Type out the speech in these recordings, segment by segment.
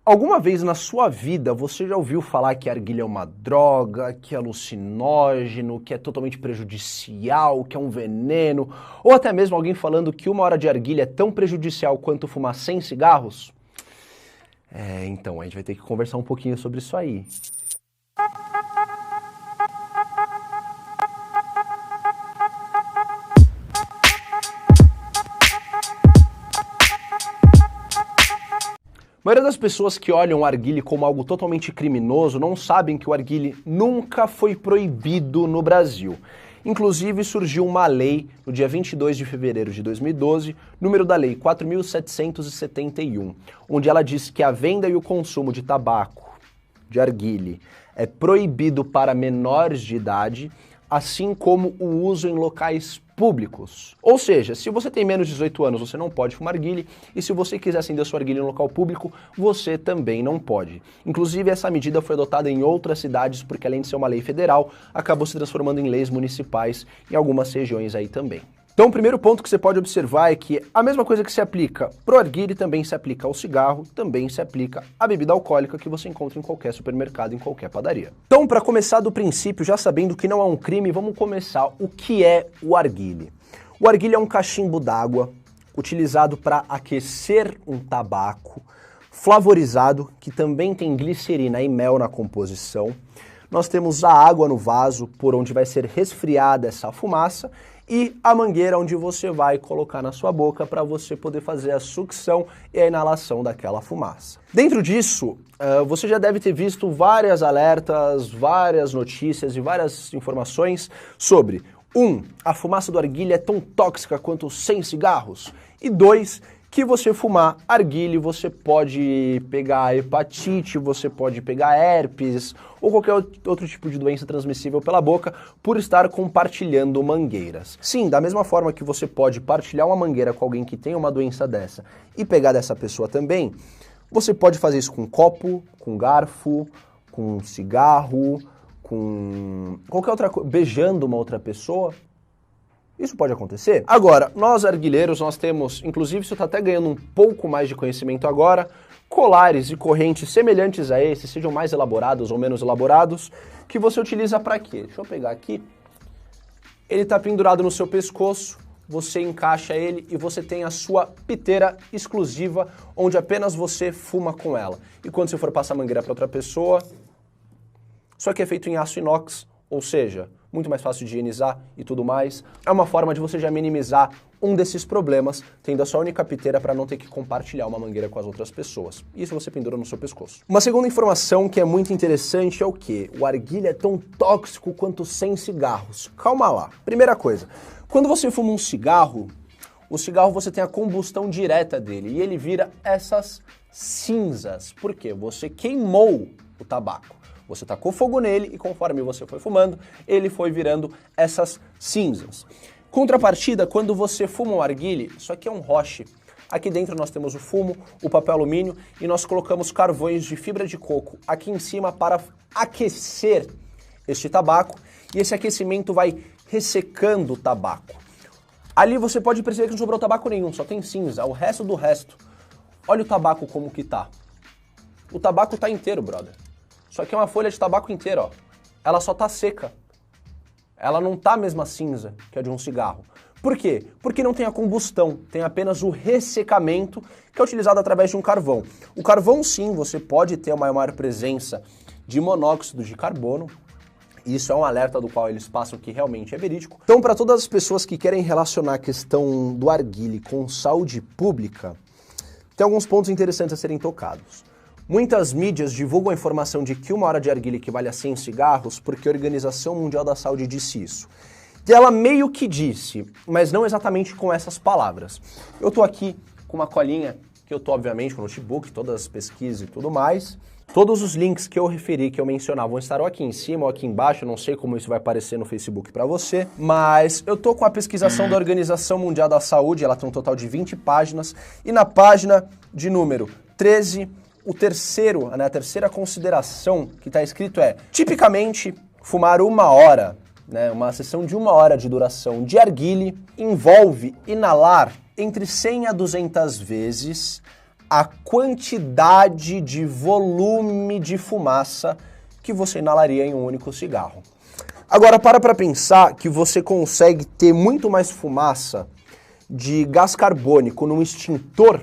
Alguma vez na sua vida você já ouviu falar que a argila é uma droga, que é alucinógeno, que é totalmente prejudicial, que é um veneno, ou até mesmo alguém falando que 1 hora de argila é tão prejudicial quanto fumar 100 cigarros? Então a gente vai ter que conversar um pouquinho sobre isso aí. A maioria das pessoas que olham o arguile como algo totalmente criminoso não sabem que o arguile nunca foi proibido no Brasil. Inclusive surgiu uma lei no dia 22 de fevereiro de 2012, número da lei 4.771, onde ela diz que a venda e o consumo de tabaco, de arguile, é proibido para menores de idade, assim como o uso em locais públicos. Ou seja, se você tem menos de 18 anos, você não pode fumar arguile, e se você quiser acender sua arguile em local público, você também não pode. Inclusive, essa medida foi adotada em outras cidades, porque além de ser uma lei federal, acabou se transformando em leis municipais em algumas regiões aí também. Então, o primeiro ponto que você pode observar é que a mesma coisa que se aplica pro arguile também se aplica ao cigarro, também se aplica à bebida alcoólica que você encontra em qualquer supermercado, em qualquer padaria. Então, para começar do princípio, já sabendo que não é um crime, vamos começar o que é o arguile. O arguile é um cachimbo d'água utilizado para aquecer um tabaco, flavorizado, que também tem glicerina e mel na composição. Nós temos a água no vaso, por onde vai ser resfriada essa fumaça, e a mangueira onde você vai colocar na sua boca para você poder fazer a sucção e a inalação daquela fumaça. Dentro disso, você já deve ter visto várias alertas, várias notícias e várias informações sobre 1. A fumaça do arguile é tão tóxica quanto 100 cigarros. E 2. Que você fumar arguile, você pode pegar hepatite, você pode pegar herpes ou qualquer outro tipo de doença transmissível pela boca por estar compartilhando mangueiras. Sim, da mesma forma que você pode partilhar uma mangueira com alguém que tem uma doença dessa e pegar dessa pessoa também, você pode fazer isso com copo, com garfo, com cigarro, com qualquer outra coisa, beijando uma outra pessoa. Isso pode acontecer. Agora, nós arguilheiros, nós temos, inclusive você está até ganhando um pouco mais de conhecimento agora, colares e correntes semelhantes a esses, sejam mais elaborados ou menos elaborados, que você utiliza para quê? Deixa eu pegar aqui. Ele está pendurado no seu pescoço, você encaixa ele e você tem a sua piteira exclusiva, onde apenas você fuma com ela. E quando você for passar a mangueira para outra pessoa, isso aqui é feito em aço inox, ou seja, muito mais fácil de higienizar e tudo mais. É uma forma de você já minimizar um desses problemas, tendo a sua única piteira para não ter que compartilhar uma mangueira com as outras pessoas. Isso você pendura no seu pescoço. Uma segunda informação que é muito interessante é o quê? O arguile é tão tóxico quanto 100 cigarros. Calma lá. Primeira coisa, quando você fuma um cigarro, o cigarro você tem a combustão direta dele e ele vira essas cinzas. Por quê? Você queimou o tabaco. Você tacou fogo nele e conforme você foi fumando, ele foi virando essas cinzas. Contrapartida, quando você fuma um arguile, isso aqui é um roche. Aqui dentro nós temos o fumo, o papel alumínio e nós colocamos carvões de fibra de coco aqui em cima para aquecer este tabaco e esse aquecimento vai ressecando o tabaco. Ali você pode perceber que não sobrou tabaco nenhum, só tem cinza, o resto do resto. Olha o tabaco como que tá. O tabaco tá inteiro, brother. Só que é uma folha de tabaco inteira, ó. Ela só tá seca. Ela não tá a mesma cinza que a de um cigarro. Por quê? Porque não tem a combustão, tem apenas o ressecamento que é utilizado através de um carvão. O carvão, sim, você pode ter uma maior presença de monóxido de carbono. Isso é um alerta do qual eles passam que realmente é verídico. Então, para todas as pessoas que querem relacionar a questão do arguile com saúde pública, tem alguns pontos interessantes a serem tocados. Muitas mídias divulgam a informação de que 1 hora de arguile equivale a 100 cigarros porque a Organização Mundial da Saúde disse isso. E ela meio que disse, mas não exatamente com essas palavras. Eu tô aqui com uma colinha, que eu tô obviamente com o notebook, todas as pesquisas e tudo mais. Todos os links que eu referi, que eu mencionava, vão estar ou aqui em cima ou aqui embaixo, eu não sei como isso vai aparecer no Facebook para você, mas eu tô com a pesquisação da Organização Mundial da Saúde, ela tem um total de 20 páginas, e na página de número 13, a terceira consideração que está escrito é, tipicamente, fumar 1 hora, uma sessão de 1 hora de duração de arguile, envolve inalar entre 100 a 200 vezes a quantidade de volume de fumaça que você inalaria em um único cigarro. Agora, para pensar que você consegue ter muito mais fumaça de gás carbônico num extintor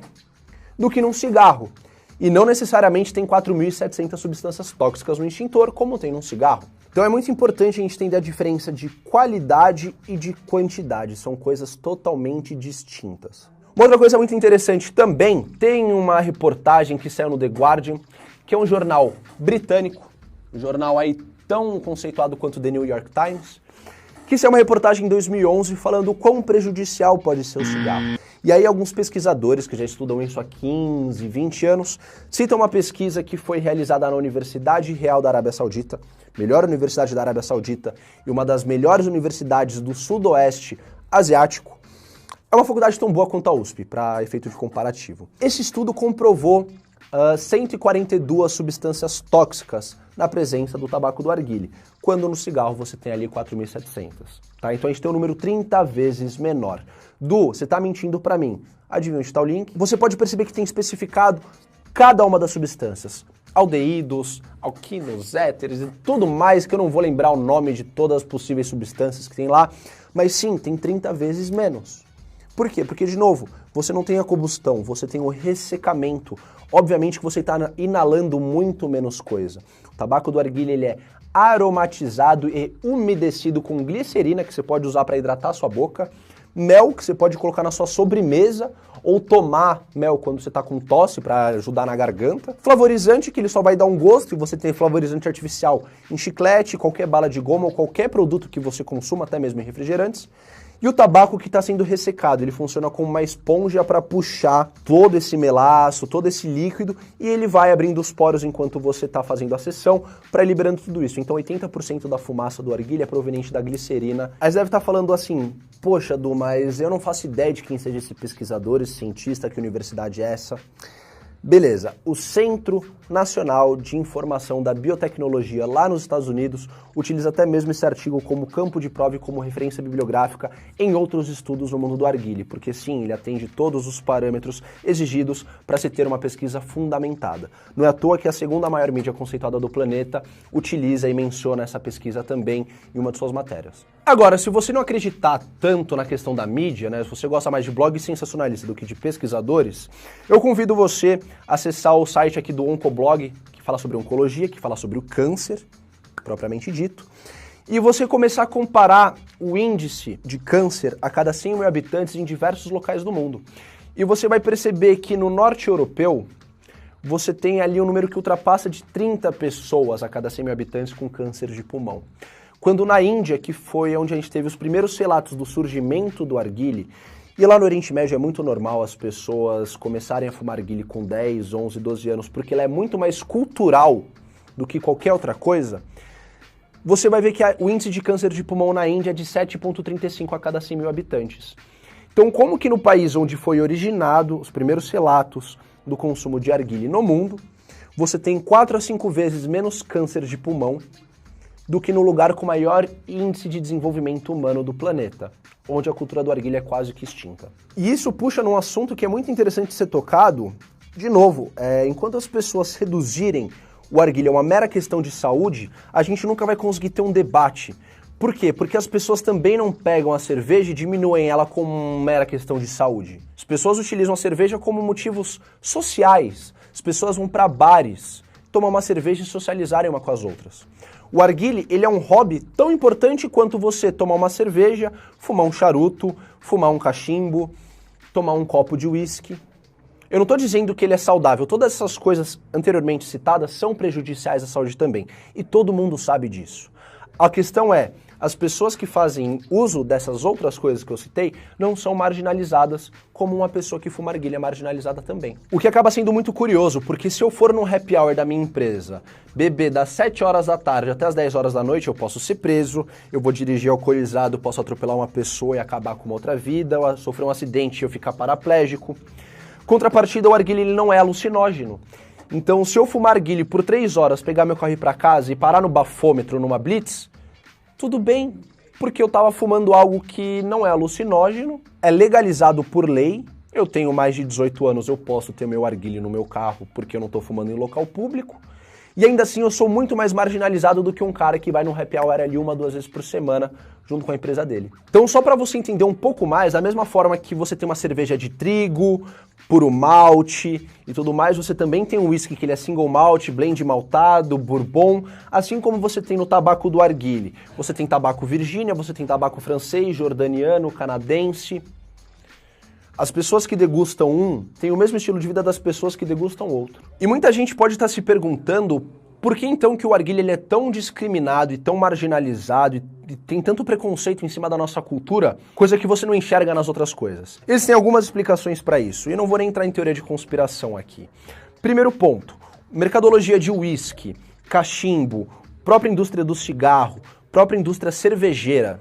do que num cigarro. E não necessariamente tem 4.700 substâncias tóxicas no extintor, como tem num cigarro. Então é muito importante a gente entender a diferença de qualidade e de quantidade. São coisas totalmente distintas. Uma outra coisa muito interessante também, tem uma reportagem que saiu no The Guardian, que é um jornal britânico, um jornal aí tão conceituado quanto The New York Times, que saiu uma reportagem em 2011 falando o quão prejudicial pode ser o cigarro. E aí alguns pesquisadores que já estudam isso há 15, 20 anos, citam uma pesquisa que foi realizada na Universidade Real da Arábia Saudita, melhor universidade da Arábia Saudita e uma das melhores universidades do sudoeste asiático. É uma faculdade tão boa quanto a USP, para efeito de comparativo. Esse estudo comprovou 142 substâncias tóxicas na presença do tabaco do arguile, quando no cigarro você tem ali 4.700. Tá? Então a gente tem um número 30 vezes menor. Você tá mentindo para mim. Adivinha onde está o link? Você pode perceber que tem especificado cada uma das substâncias. Aldeídos, alquinos, éteres e tudo mais, que eu não vou lembrar o nome de todas as possíveis substâncias que tem lá, mas sim, tem 30 vezes menos. Por quê? Porque, de novo, você não tem a combustão, você tem o ressecamento. Obviamente que você está inalando muito menos coisa. O tabaco do arguile ele é aromatizado e umedecido com glicerina, que você pode usar para hidratar a sua boca, mel, que você pode colocar na sua sobremesa, ou tomar mel quando você está com tosse para ajudar na garganta. Flavorizante, que ele só vai dar um gosto, e você tem flavorizante artificial em chiclete, qualquer bala de goma ou qualquer produto que você consuma, até mesmo em refrigerantes. E o tabaco que está sendo ressecado, ele funciona como uma esponja para puxar todo esse melaço, todo esse líquido, e ele vai abrindo os poros enquanto você está fazendo a sessão, para liberando tudo isso. Então 80% da fumaça do arguile é proveniente da glicerina. Aí você deve estar falando assim, poxa, Du, mas eu não faço ideia de quem seja esse pesquisador, esse cientista, que universidade é essa. Beleza, o Centro Nacional de Informação da Biotecnologia lá nos Estados Unidos utiliza até mesmo esse artigo como campo de prova e como referência bibliográfica em outros estudos no mundo do arguile, porque sim, ele atende todos os parâmetros exigidos para se ter uma pesquisa fundamentada. Não é à toa que a segunda maior mídia conceituada do planeta utiliza e menciona essa pesquisa também em uma de suas matérias. Agora, se você não acreditar tanto na questão da mídia, né, se você gosta mais de blogs sensacionalistas do que de pesquisadores, eu convido você a acessar o site aqui do Oncoblog, que fala sobre oncologia, que fala sobre o câncer, propriamente dito, e você começar a comparar o índice de câncer a cada 100 mil habitantes em diversos locais do mundo. E você vai perceber que no norte europeu, você tem ali um número que ultrapassa de 30 pessoas a cada 100 mil habitantes com câncer de pulmão. Quando na Índia, que foi onde a gente teve os primeiros relatos do surgimento do arguile, e lá no Oriente Médio é muito normal as pessoas começarem a fumar arguile com 10, 11, 12 anos, porque ela é muito mais cultural do que qualquer outra coisa, você vai ver que o índice de câncer de pulmão na Índia é de 7,35 a cada 100 mil habitantes. Então, como que no país onde foi originado os primeiros relatos do consumo de arguile no mundo, você tem 4 a 5 vezes menos câncer de pulmão do que no lugar com maior índice de desenvolvimento humano do planeta, onde a cultura do arguile é quase que extinta. E isso puxa num assunto que é muito interessante ser tocado, de novo, enquanto as pessoas reduzirem o arguile a uma mera questão de saúde, a gente nunca vai conseguir ter um debate. Por quê? Porque as pessoas também não pegam a cerveja e diminuem ela como uma mera questão de saúde. As pessoas utilizam a cerveja como motivos sociais. As pessoas vão para bares, tomar uma cerveja e socializarem uma com as outras. O arguile, ele é um hobby tão importante quanto você tomar uma cerveja, fumar um charuto, fumar um cachimbo, tomar um copo de uísque. Eu não estou dizendo que ele é saudável, todas essas coisas anteriormente citadas são prejudiciais à saúde também, e todo mundo sabe disso. A questão é, as pessoas que fazem uso dessas outras coisas que eu citei não são marginalizadas como uma pessoa que fuma arguile é marginalizada também. O que acaba sendo muito curioso, porque se eu for num happy hour da minha empresa, beber das 7 horas da tarde até as 10 horas da noite, eu posso ser preso, eu vou dirigir alcoolizado, posso atropelar uma pessoa e acabar com uma outra vida, eu sofrer um acidente e eu ficar paraplégico. Contrapartida, o arguile ele não é alucinógeno. Então, se eu fumar arguile por 3 horas, pegar meu carro e ir pra casa e parar no bafômetro numa blitz, tudo bem, porque eu estava fumando algo que não é alucinógeno, é legalizado por lei, Eu tenho mais de 18 anos, eu posso ter meu arguile no meu carro porque eu não estou fumando em local público. E ainda assim eu sou muito mais marginalizado do que um cara que vai no happy hour ali 1, 2 vezes por semana junto com a empresa dele. Então só para você entender um pouco mais, da mesma forma que você tem uma cerveja de trigo, puro malte e tudo mais, você também tem um whisky que ele é single malt, blend maltado, bourbon, assim como você tem no tabaco do arguile. Você tem tabaco Virgínia, você tem tabaco francês, jordaniano, canadense. As pessoas que degustam um têm o mesmo estilo de vida das pessoas que degustam outro. E muita gente pode estar se perguntando por que então que o arguile ele é tão discriminado e tão marginalizado e tem tanto preconceito em cima da nossa cultura, coisa que você não enxerga nas outras coisas. Existem algumas explicações para isso, e eu não vou nem entrar em teoria de conspiração aqui. Primeiro ponto, mercadologia de uísque, cachimbo, própria indústria do cigarro, própria indústria cervejeira.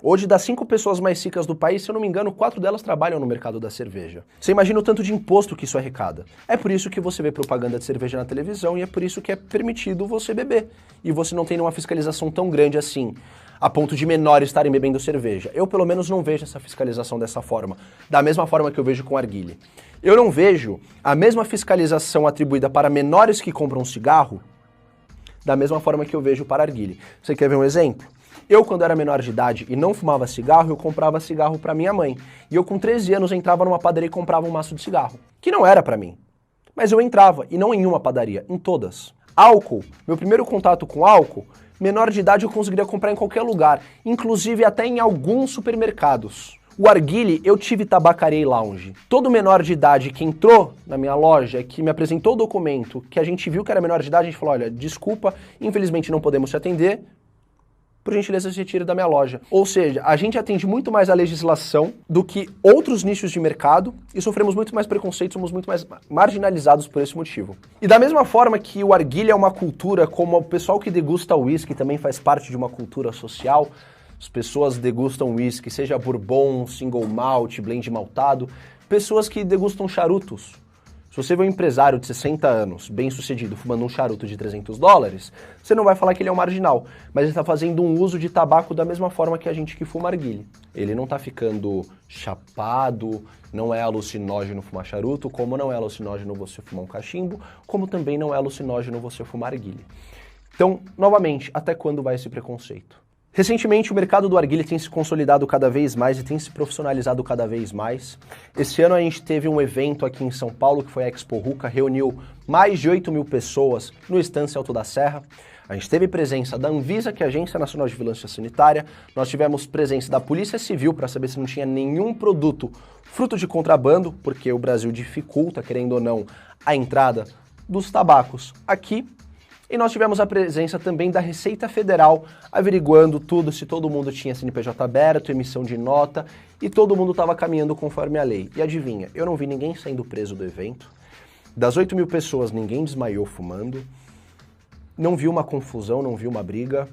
Hoje, das 5 pessoas mais ricas do país, se eu não me engano, 4 delas trabalham no mercado da cerveja. Você imagina o tanto de imposto que isso arrecada. É por isso que você vê propaganda de cerveja na televisão e é por isso que é permitido você beber. E você não tem nenhuma fiscalização tão grande assim, a ponto de menores estarem bebendo cerveja. Eu, pelo menos, não vejo essa fiscalização dessa forma, da mesma forma que eu vejo com arguile. Eu não vejo a mesma fiscalização atribuída para menores que compram cigarro, da mesma forma que eu vejo para arguile. Você quer ver um exemplo? Eu, quando era menor de idade e não fumava cigarro, eu comprava cigarro para minha mãe. E eu, com 13 anos, entrava numa padaria e comprava um maço de cigarro. Que não era para mim. Mas eu entrava, e não em uma padaria, em todas. Álcool, meu primeiro contato com álcool, menor de idade eu conseguiria comprar em qualquer lugar, inclusive até em alguns supermercados. O arguile, eu tive tabacaria e lounge. Todo menor de idade que entrou na minha loja, que me apresentou o documento, que a gente viu que era menor de idade, a gente falou, olha, desculpa, infelizmente não podemos te atender, por gentileza, se retire da minha loja. Ou seja, a gente atende muito mais a legislação do que outros nichos de mercado e sofremos muito mais preconceito, somos muito mais marginalizados por esse motivo. E da mesma forma que o arguile é uma cultura, como o pessoal que degusta uísque também faz parte de uma cultura social, as pessoas degustam uísque, seja bourbon, single malt, blend maltado, pessoas que degustam charutos. Se você vê um empresário de 60 anos, bem-sucedido, fumando um charuto de $300, você não vai falar que ele é um marginal, mas ele está fazendo um uso de tabaco da mesma forma que a gente que fuma arguile. Ele não está ficando chapado, não é alucinógeno fumar charuto, como não é alucinógeno você fumar um cachimbo, como também não é alucinógeno você fumar arguile. Então, novamente, até quando vai esse preconceito? Recentemente, o mercado do arguile tem se consolidado cada vez mais e tem se profissionalizado cada vez mais. Esse ano a gente teve um evento aqui em São Paulo, que foi a Expo Ruca, reuniu mais de 8.000 pessoas no Estância Alto da Serra. A gente teve presença da Anvisa, que é a Agência Nacional de Vigilância Sanitária. Nós tivemos presença da Polícia Civil para saber se não tinha nenhum produto fruto de contrabando, porque o Brasil dificulta, querendo ou não, a entrada dos tabacos aqui. E nós tivemos a presença também da Receita Federal, averiguando tudo, se todo mundo tinha CNPJ aberto, emissão de nota, e todo mundo estava caminhando conforme a lei. E adivinha, eu não vi ninguém saindo preso do evento, das 8.000 pessoas ninguém desmaiou fumando, não vi uma confusão, não vi uma briga.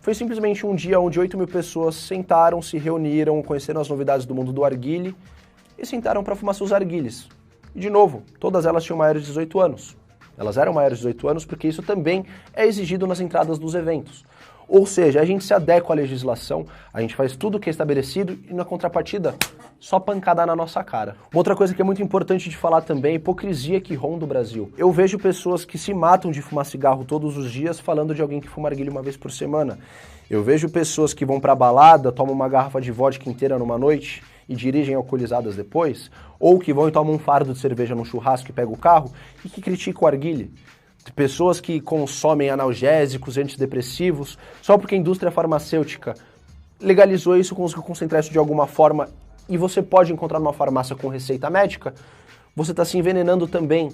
Foi simplesmente um dia onde 8.000 pessoas sentaram, se reuniram, conheceram as novidades do mundo do arguile, e sentaram para fumar seus arguiles. E de novo, todas elas tinham maiores de 18 anos. Elas eram maiores de 18 anos porque isso também é exigido nas entradas dos eventos. Ou seja, a gente se adequa à legislação, a gente faz tudo o que é estabelecido e na contrapartida, só pancada na nossa cara. Uma outra coisa que é muito importante de falar também é a hipocrisia que ronda o Brasil. Eu vejo pessoas que se matam de fumar cigarro todos os dias falando de alguém que fuma arguile uma vez por semana. Eu vejo pessoas que vão pra balada, tomam uma garrafa de vodka inteira numa noite e dirigem alcoolizadas depois, ou que vão e tomam um fardo de cerveja num churrasco e pegam o carro e que criticam o arguile. Pessoas que consomem analgésicos, antidepressivos, só porque a indústria farmacêutica legalizou isso, conseguiu concentrar isso de alguma forma e você pode encontrar numa farmácia com receita médica, você está se envenenando também.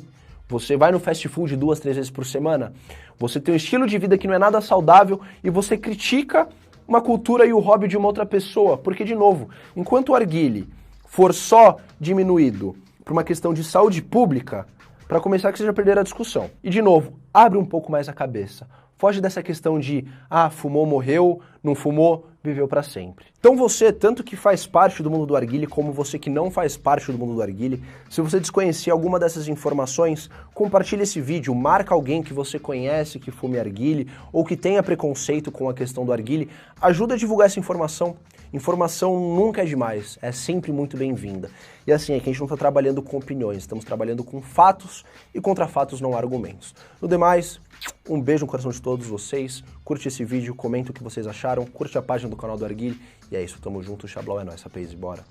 Você vai no fast food 2, 3 vezes por semana, você tem um estilo de vida que não é nada saudável e você critica uma cultura e o hobby de uma outra pessoa, porque, de novo, enquanto o arguile for só diminuído por uma questão de saúde pública, para começar que você já perder a discussão. E, de novo, abre um pouco mais a cabeça. Foge dessa questão de, fumou, morreu, não fumou, viveu para sempre. Então você, tanto que faz parte do mundo do arguile, como você que não faz parte do mundo do arguile, se você desconhecia alguma dessas informações, compartilhe esse vídeo, marca alguém que você conhece que fume arguile, ou que tenha preconceito com a questão do arguile, ajuda a divulgar essa informação. Informação nunca é demais, é sempre muito bem-vinda. E assim, é que a gente não está trabalhando com opiniões, estamos trabalhando com fatos, e contra fatos não há argumentos. No demais, um beijo no coração de todos vocês, curte esse vídeo, comenta o que vocês acharam, curte a página do canal do Arguile, e é isso, tamo junto, Xablau é nóis, rapaz, e bora!